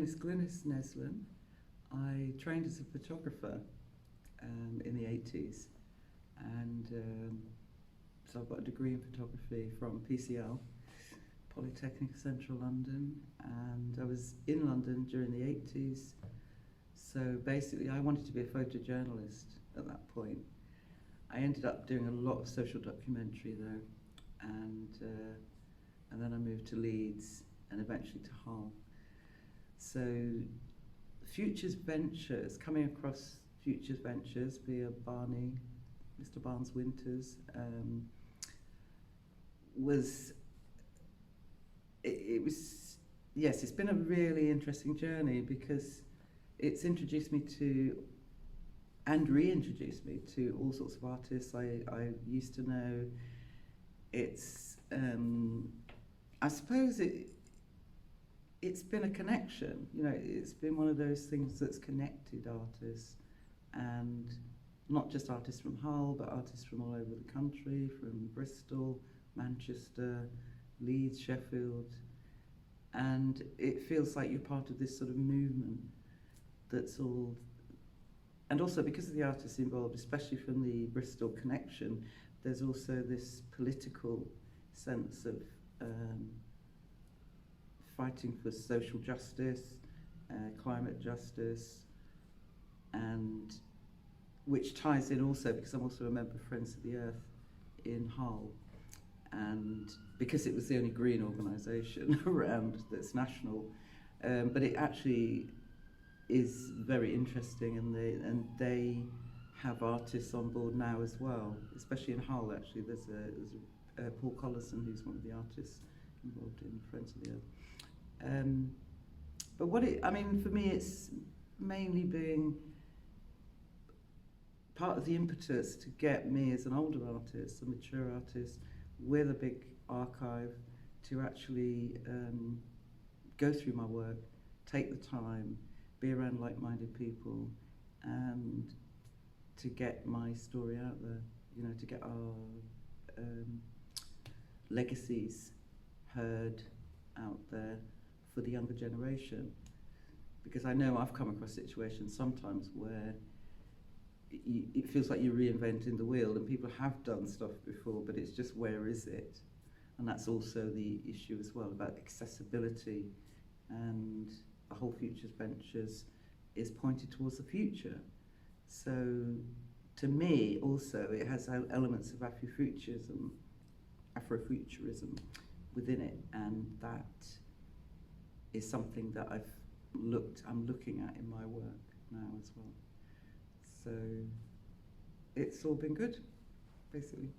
is Glynis Neslen. I trained as a photographer in the 80s, and so I've got a degree in photography from PCL, Polytechnic Central London, and I was in London during the 80s. So basically I wanted to be a photojournalist at that point. I ended up doing a lot of social documentary though, and then I moved to Leeds and eventually to Hull. So Futures Ventures, coming across Futures Ventures via Barney, Mr. Barnes Winters, it's been a really interesting journey because it's introduced me to and reintroduced me to all sorts of artists I used to know. It's I suppose it's been a connection, you know, it's been one of those things that's connected artists, and not just artists from Hull, but artists from all over the country, from Bristol, Manchester, Leeds, Sheffield, and it feels like you're part of this sort of movement that's all, and also because of the artists involved, especially from the Bristol connection, there's also this political sense of fighting for social justice, climate justice, and which ties in also because I'm also a member of Friends of the Earth in Hull, and because it was the only green organisation around that's national, but it actually is very interesting, and they have artists on board now as well, especially in Hull. Actually, there's Paul Collison, who's one of the artists involved in Friends of the Earth. But for me, it's mainly being part of the impetus to get me as an older artist, a mature artist, with a big archive, to actually go through my work, take the time, be around like-minded people, and to get my story out there, you know, to get our legacies heard out there for the younger generation. Because I know I've come across situations sometimes where it feels like you're reinventing the wheel, and people have done stuff before, but it's just, where is it? And that's also the issue as well, about accessibility, and the whole Futures Ventures is pointed towards the future. So to me also it has elements of Afrofuturism within it, and that is something that I'm looking at in my work now as well. So it's all been good, basically.